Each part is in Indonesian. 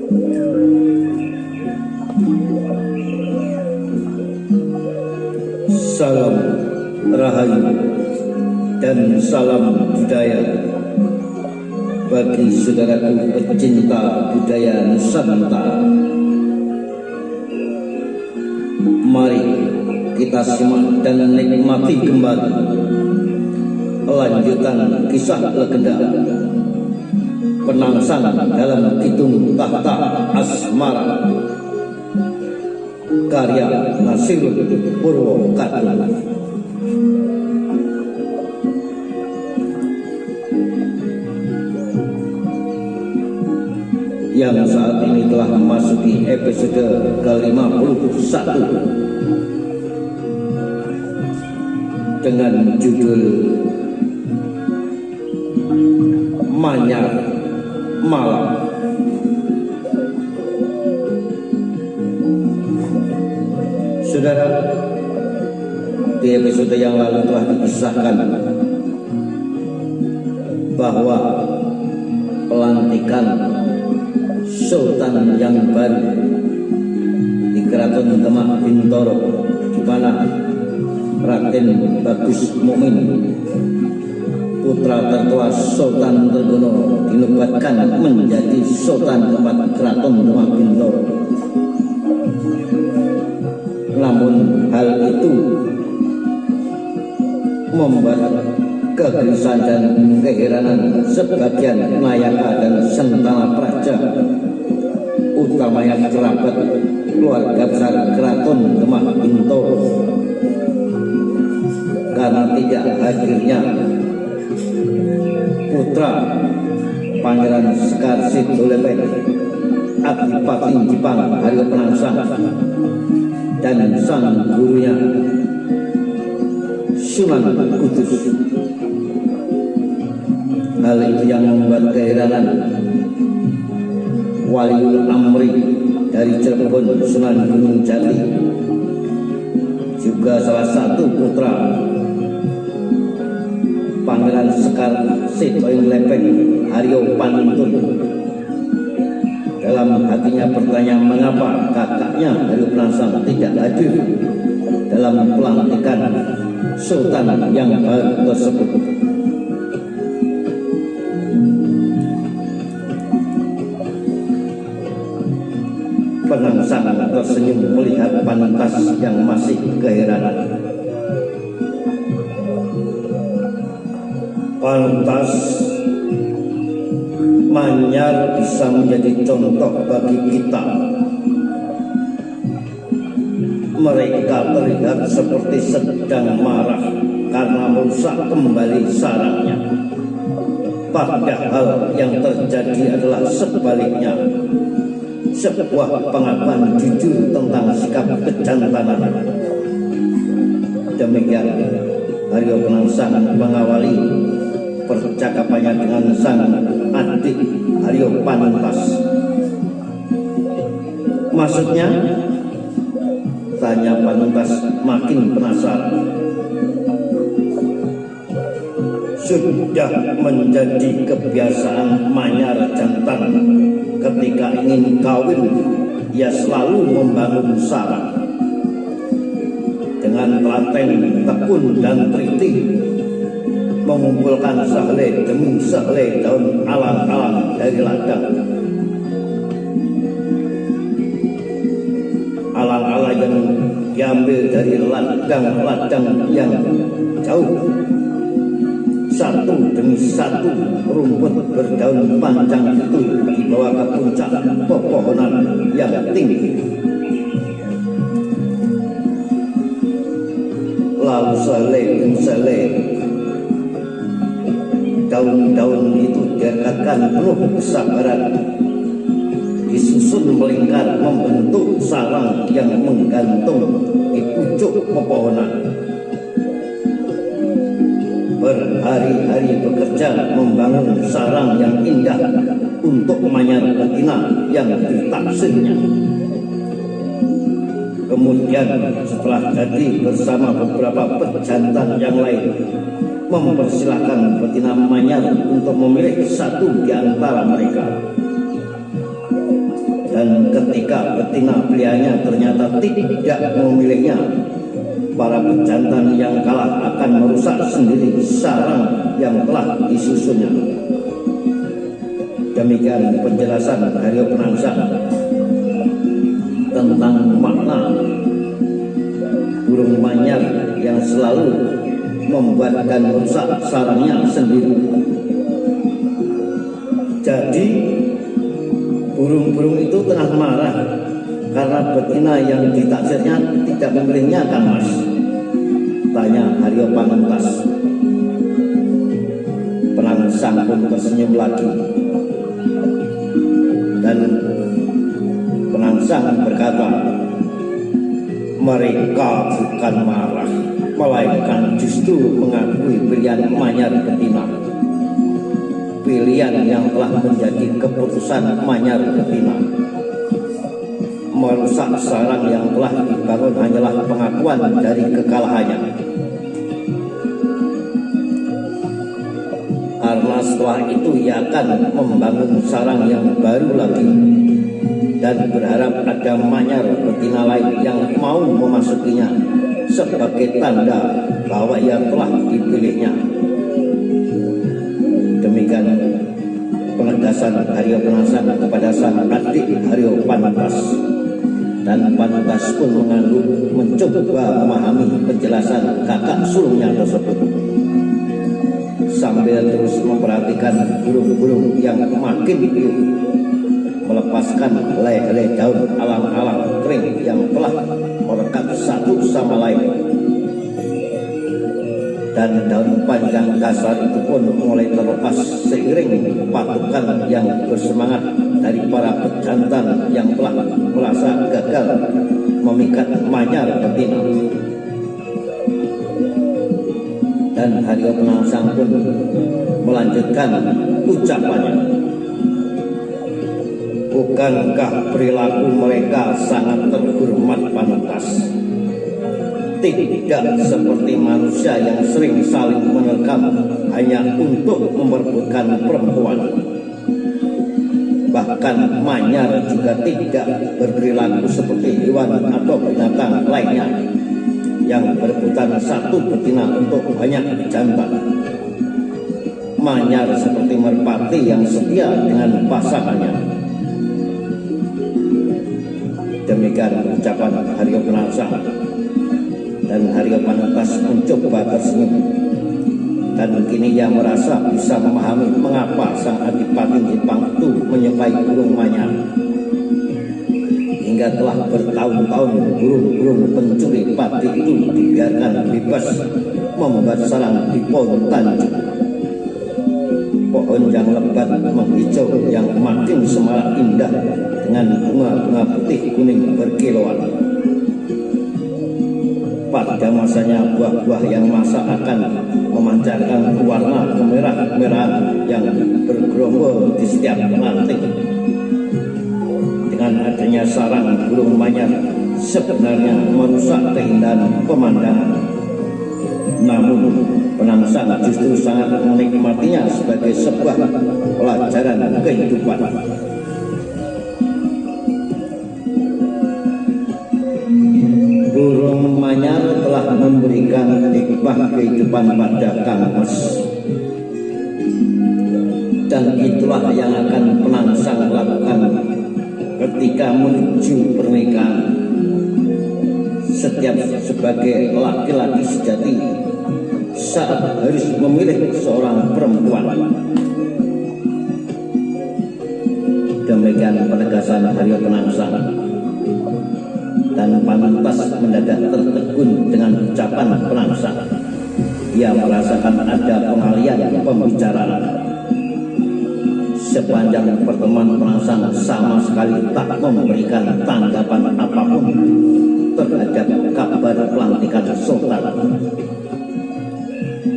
Salam rahayu dan salam budaya bagi saudaraku pecinta budaya Nusantara. Mari kita simak dan nikmati kembali lanjutan kisah legenda Penangsang dalam Kidung Tahta Asmara karya Nasir Purwokadul. Yang saat ini telah memasuki episode ke-51 dengan judul Manyar Malam. Saudara, di episode yang lalu telah dikisahkan bahwa pelantikan Sultan yang baru di Keraton Demak Bintoro, di mana Raden Bagus Mukmin, putra tertua Sultan Trenggono, dinobatkan menjadi Sultan keempat Keraton Demak Bintoro. Namun hal itu membuat kegelisahan dan keheranan sebagian Nayaka dan Sentala Praja, utamanya kerabat keluarga besar Keraton Demak Bintoro, karena tidak hadirnya putra Pangeran Sekar Sidolepet, Adipati Jipang Haryo Penangsang, dan sang gurunya Sunan Kudus. Hal itu yang membuat keheranan Waliul Amri dari Cirebon, Sunan Gunung Jati, juga salah satu putra Pangeran Sekar Sidolepet Haryo Panuntun, dalam hatinya bertanya mengapa kakaknya Haryo Penangsang tidak hadir dalam pelantikan Sultan yang baru tersebut. Penangsang tersenyum melihat Pantas yang masih keheranan. Pantas, Manyar bisa menjadi contoh bagi kita. Mereka terlihat seperti sedang marah karena merusak kembali sarangnya. Padahal yang terjadi adalah sebaliknya, sebuah pengakuan jujur tentang sikap kejantanan. Demikian Haryo Penangsang mengawali percakapannya dengan sang adik Haryo Pantas. Maksudnya? Tanya Pantas makin penasaran. Sudah menjadi kebiasaan Manyar jantan, ketika ingin kawin ia selalu membangun sarang dengan telaten, tekun dan teliti, mengumpulkan sehelai demi sehelai daun alang-alang dari ladang. Alang-alang yang diambil dari ladang-ladang yang jauh. Satu demi satu rumput berdaun panjang itu dibawa ke puncak pepohonan yang tinggi. Lalu sehelai demi sehelai daun-daun itu diangkatkan penuh kesabaran, disusun melingkar membentuk sarang yang menggantung di pucuk pepohonan. Berhari-hari bekerja membangun sarang yang indah untuk Manyar betina yang ditaksirnya. Kemudian setelah jadi bersama beberapa pejantan yang lain, mempersilahkan betina Manyar untuk memilih satu di antara mereka. Dan ketika betina prianya ternyata tidak memilihnya, para pejantan yang kalah akan merusak sendiri sarang yang telah disusunnya. Demikian penjelasan Haryo Penangsang tentang makna burung manyar yang selalu membuat dan merusak sarangnya sendiri. Jadi burung-burung itu tengah marah karena betina yang ditaksirnya tidak memilihnya, kan Mas? Tanya Haryo Panentas. Penangsang pun tersenyum lagi, dan Penangsang berkata, mereka bukan marah, melainkan justru mengakui pilihan manyar betina. Pilihan yang telah menjadi keputusan manyar betina. Merusak sarang yang telah dibangun hanyalah pengakuan dari kekalahannya. Karena setelah itu ia akan membangun sarang yang baru lagi dan berharap ada manyar betina lain yang mau memasukinya sebagai tanda bahwa ia telah dipilihnya. Demikian penegasan Haryo Penangsang kepada sang adik Haryo Panentas. Dan Panentas pun mencoba memahami penjelasan kakak sulungnya tersebut, sambil terus memperhatikan burung-burung yang makin piuh melepaskan helai-helai daun alang-alang kering yang telah merekat satu sama lain. Dan daun panjang kasar itu pun mulai terlepas seiring patukan yang bersemangat dari para pejantan yang telah merasa gagal memikat manyar betina. Dan Haryo Penangsang pun melanjutkan ucapannya. Bukankah perilaku mereka sangat terhormat, Panentas? Tidak seperti manusia yang sering saling menerkam hanya untuk memperebutkan perempuan. Bahkan manyar juga tidak berperilaku seperti hewan atau binatang lainnya yang berebutan satu betina untuk banyak jantan. Manyar seperti merpati yang setia dengan pasangannya. Demikian ucapan Haryo Penangsang. Dan Haryo Panentas mencoba tersenyum, dan kini ia merasa bisa memahami mengapa sang adipati Jepang itu menyukai burung manyar. Hingga telah bertahun-tahun burung-burung pencuri padi itu dibiarkan bebas membuat sarang di pohon tanjung. Pohon yang lebat menghijau yang makin semarak indah dengan bunga-bunga putih kuning berkilauan. Pada masanya buah-buah yang masak akan memancarkan warna kemerah-merahan yang bergerombol di setiap ranting. Dengan adanya sarang burung manyar sebenarnya merusak keindahan pemandangan. Namun Penangsang justru sangat menikmatinya sebagai sebuah pelajaran kehidupan. Burung manyar telah memberikan hikmah kehidupan pada Kang Mas, dan itulah yang akan Penangsang lakukan ketika menuju pernikahan. Setiap sebagai laki-laki sejati saat harus memilih seorang perempuan. Demikian penegasan Haryo Penangsang. Dan Panentas mendadak tertegun dengan ucapan Penangsang. Ia merasakan ada pengalian pembicaraan. Sepanjang pertemuan Penangsang sama sekali tak memberikan tanggapan apapun terhadap kabar pelantikan Sultan.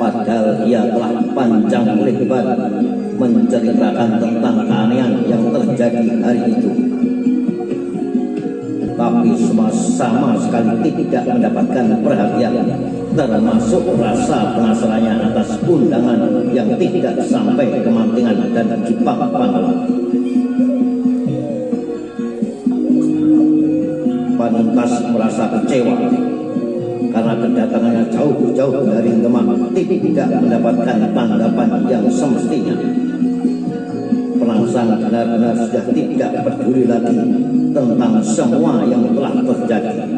Padahal ia telah panjang lebar menceritakan tentang keanehan yang terjadi hari itu. Tapi sama sekali tidak mendapatkan perhatian, termasuk rasa penasarannya atas undangan yang tidak sampai ke Mantingan dan Jepang Pangkalan. merasa kecewa karena kedatangannya jauh-jauh dari Demak tidak mendapatkan tanggapan yang semestinya. Perangsang benar-benar sudah tidak peduli lagi tentang semua yang telah terjadi.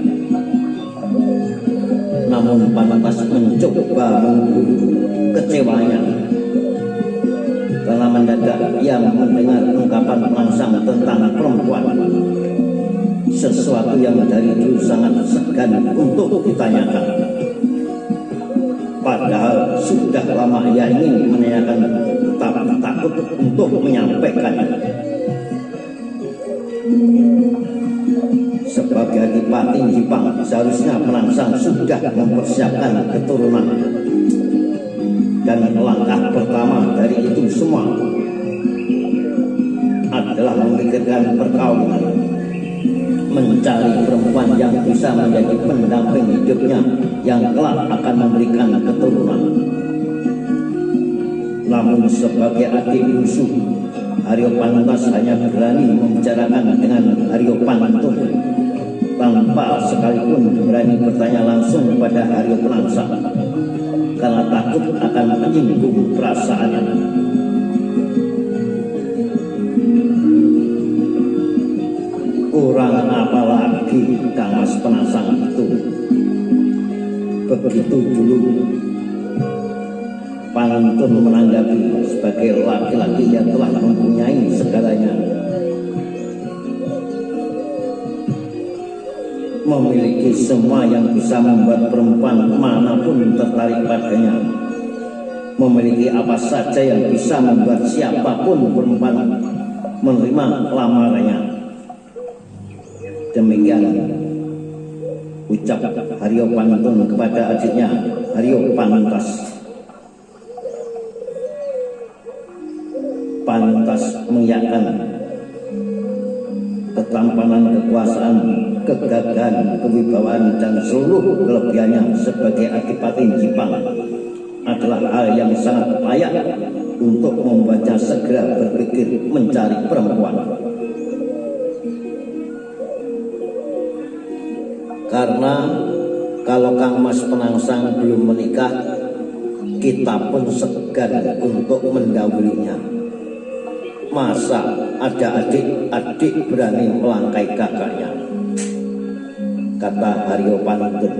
Namun Pantas mencoba mengubur kecewanya karena mendadak ia mendengar ungkapan Perangsang tentang perempuan, sesuatu yang dari dulu sangat segan untuk ditanyakan. Padahal sudah lama ia ingin menanyakan, tapi takut untuk menyampaikannya. Sebagai Adipati Jipang, seharusnya Perangsang sudah mempersiapkan keturunan. Dan langkah pertama dari itu semua adalah memikirkan perkawinan, mencari perempuan yang bisa menjadi pendamping hidupnya yang kelak akan memberikan keturunan. Namun sebagai adik bungsu, Haryo Pantas hanya berani membicarakan dengan Haryo Pantun tanpa sekalipun berani bertanya langsung pada Haryo Perangsang karena takut akan menyinggung perasaannya. Kurang apa lagi Kang Mas Perangsang itu. Begitu dulu Pantun menanggapi sebagai laki-laki yang telah mempunyai segalanya, memiliki semua yang bisa membuat perempuan manapun tertarik padanya, memiliki apa saja yang bisa membuat siapapun perempuan menerima lamarannya. Demikian ucap Haryo Pantun kepada adiknya Haryo Pantas. Pantas mengiyakan ketampanan, kekuasaan, kegagahan, kewibawaan dan seluruh kelebihannya sebagai Adipati Jipang adalah hal yang sangat layak untuk membuatnya segera berpikir mencari perempuan. Karena kalau Kang Mas Perangsang belum menikah, kita pun segan untuk mendahulunya. Masa ada adik-adik berani melangkai kakaknya, kata Haryo Pantun.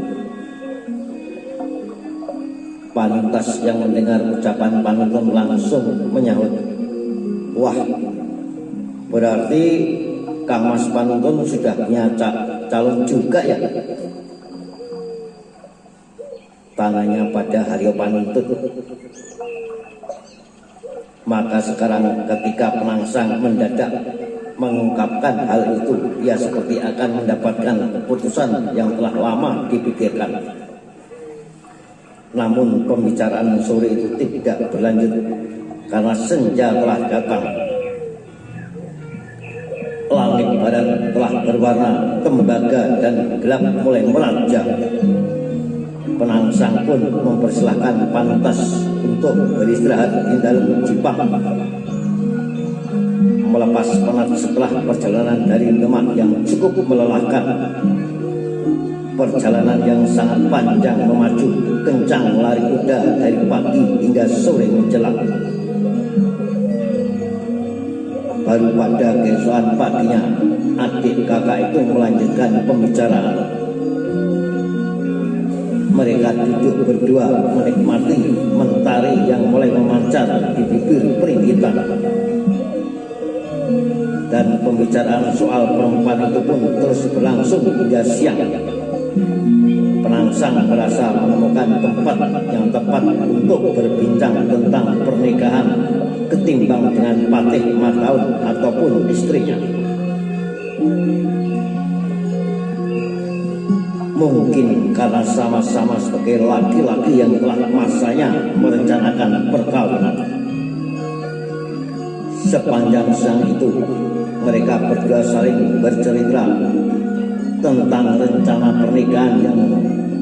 Pantas yang mendengar ucapan Pantun langsung menyahut, wah, berarti Kang Mas Pantun sudah punya calon juga ya? Tanyanya pada Haryo Pantun. Maka sekarang ketika Perangsang mendadak mengungkapkan hal itu, dia seperti akan mendapatkan keputusan yang telah lama dipikirkan. Namun pembicaraan sore itu tidak berlanjut karena senja telah datang. Langit barat telah berwarna tembaga dan gelap mulai melajang. Perangsang pun mempersilahkan Pantas untuk beristirahat di dalam Jipang, melepas penat setelah perjalanan dari Demak yang cukup melelahkan. Perjalanan yang sangat panjang memacu kencang lari kuda dari pagi hingga sore menjelang. Baru pada keesokan paginya adik kakak itu melanjutkan pembicaraan. Mereka duduk berdua menikmati mentari yang mulai memancar di bibir peringgitan. Dan pembicaraan soal perempuan itu pun terus berlangsung hingga siang. Perangsang merasa menemukan tempat yang tepat untuk berbincang tentang pernikahan ketimbang dengan Patih Martaun ataupun istrinya. Mungkin karena sama-sama sebagai laki-laki yang telah masanya merencanakan perkawinan. Sepanjang siang itu mereka berdua saling bercerita tentang rencana pernikahan yang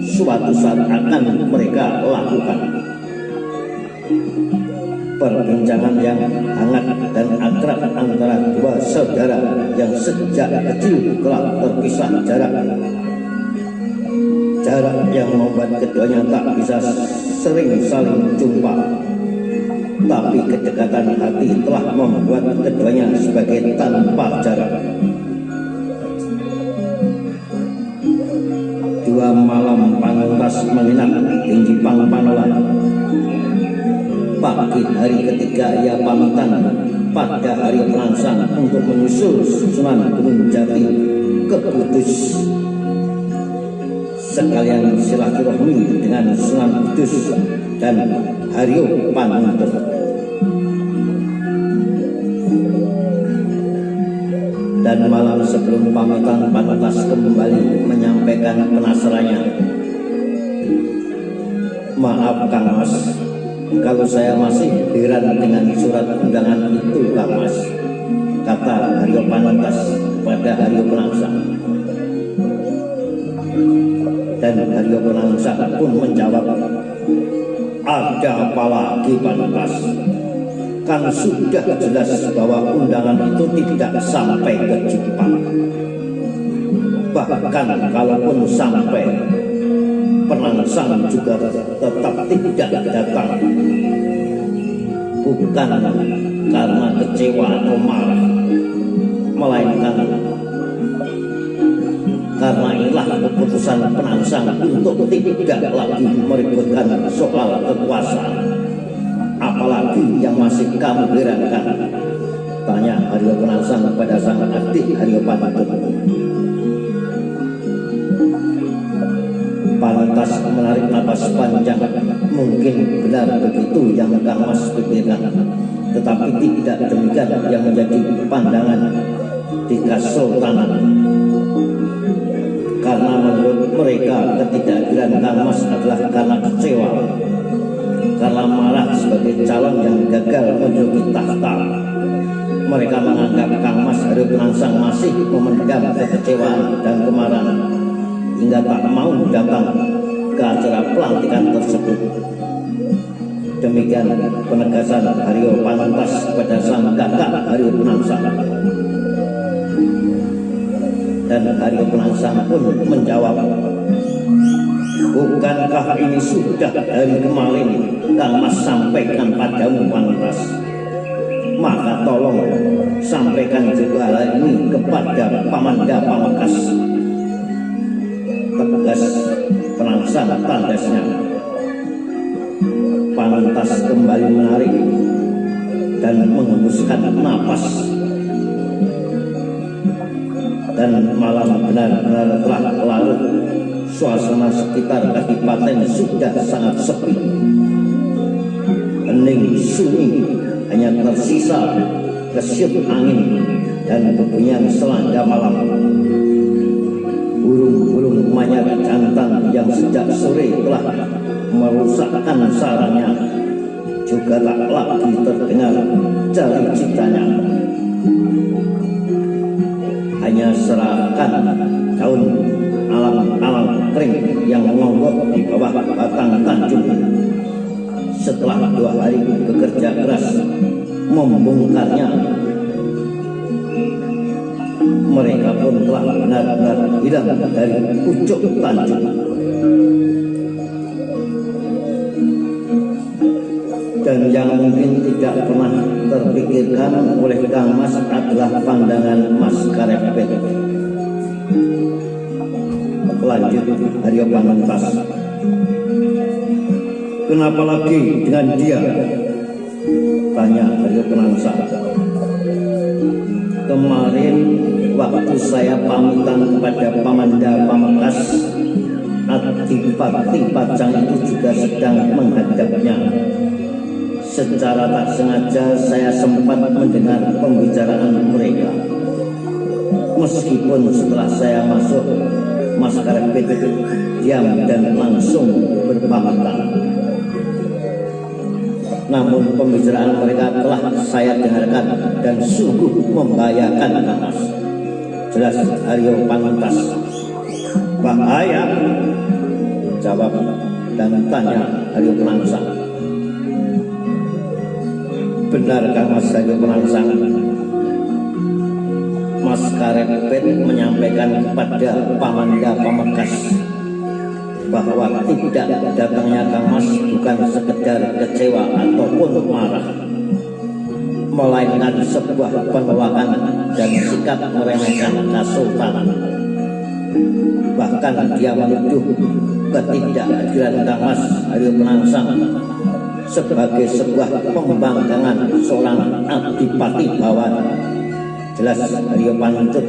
suatu saat akan mereka lakukan. Perbincangan yang hangat dan akrab antara dua saudara yang sejak kecil telah terpisah jarak jarak yang membuat keduanya tak bisa sering saling jumpa. Tapi kedekatan hati telah membuat keduanya sebagai tanpa jarak. Dua malam Pantas menginap tinggi Pangpanolan. Pagi hari ketiga ia pamitan pada hari Perangsang untuk menyusul Sunan Gunung Jati ke Kudus, sekalian silaturahmi dengan Sunan Kudus dan Haryo Panuntun. Dan malam sebelum pamitan, Pantas kembali menyampaikan penasarannya. Maaf Kang Mas, kalau saya masih heran dengan surat undangan itu Kang Mas, kata Haryo Pantas kepada Haryo Perangsang. Dan Haryo Perangsang pun menjawab, ada apa lagi Pantas? Kan sudah jelas bahwa undangan itu tidak sampai ke Jepang. Bahkan kalaupun sampai, Perangsang juga tetap tidak datang. Bukan karena kecewa atau marah, melainkan karena inilah keputusan Perangsang untuk tidak lagi meributkan soal kekuasaan. Apalagi yang masih kamu herankan? Tanya Haryo Perangsang kepada sang adik Haryo Panuntun. Pantas menarik napas panjang. Mungkin benar begitu yang Kang Mas pikirkan, tetapi tidak demikian yang menjadi pandangan di Kesultanan. Karena menurut mereka ketidakhadiran Kang Mas adalah karena kecewa, karena marah sebagai calon yang gagal menduduki tahta. Mereka menganggap Kang Mas Haryo Perangsang masih memendam kekecewaan dan kemarahan hingga tak mau datang ke acara pelantikan tersebut. Demikian penegasan Haryo Pantas kepada sang kakak Haryo Perangsang. Dan Haryo Perangsang pun menjawab, bukankah ini sudah dari kemarin Kang Mas sampaikan padamu Pantas? Maka tolong sampaikan juga hal ini kepada Pamanda Pamungkas. Tegas Perangsang tandasnya. Pantas kembali menarik dan menghembuskan napas. Dan malam benar-benar telah larut. Suasana sekitar kadipaten sudah sangat sepi, hening sunyi, hanya tersisa kesiut angin dan bebunyian selanda malam. Burung-burung manyar jantan yang sejak sore telah merusakkan sarangnya juga tak lagi terdengar cari-citanya. Hanya serahkan daun alang-alang kering yang mengonggok di bawah batang tanjung. Setelah 2 hari bekerja keras membongkarnya, mereka pun telah benar-benar hilang dari pucuk tanjung. Dan yang mungkin tidak pernah terpikirkan oleh Kang Mas adalah pandangan Mas Karepet. Lanjut Haryo Pantas, kenapa lagi dengan dia? Tanya Haryo Perangsang. Kemarin waktu saya pamitan kepada Pamanda Pamungkas, Adipati Pajang itu juga sedang menghadapnya. Secara tak sengaja saya sempat mendengar pembicaraan mereka. Meskipun setelah saya masuk, Mas Karepet diam dan langsung berpamitan. Namun pembicaraan mereka telah saya dengarkan dan sungguh membahayakan Mas. Jelas Haryo Pantas. Bahaya? Jawab dan tanya Haryo Perangsang. Benarkah Mas Haryo Perangsang? Mas Karepet menyampaikan kepada Pamanda Pamungkas bahwa tidak datangnya Kang Mas bukan sekedar kecewa ataupun marah, melainkan sebuah penolakan dan sikap meremehkan Kesultanan. Bahkan dia menuduh ketidakhadiran Kang Mas Haryo Penangsang sebagai sebuah pembangkangan seorang adipati bawah. Jelas Haryo Panuntut,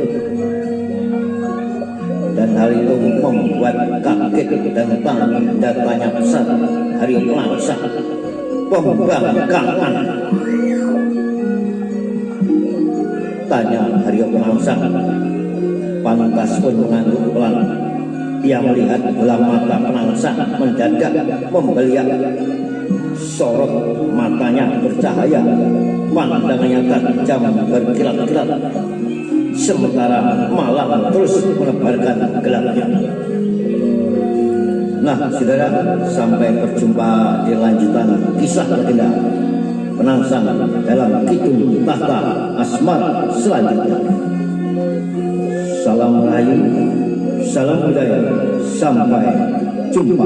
dan hal itu membuat kaget dan tanya besar Haryo Penangsang. Pembangkangan, tanya Haryo Penangsang. Pantas pun mengangguk pelan. Ia melihat bola mata Penangsang mendadak membeliak. Sorot matanya bercahaya, pandangannya tajam berkilat-kilat, sementara malam terus menebarkan gelapnya. Nah, saudara, sampai berjumpa di lanjutan kisah legenda Penangsang dalam Kidung Tahta Asmara selanjutnya. Salam Rahayu, salam budaya, sampai jumpa.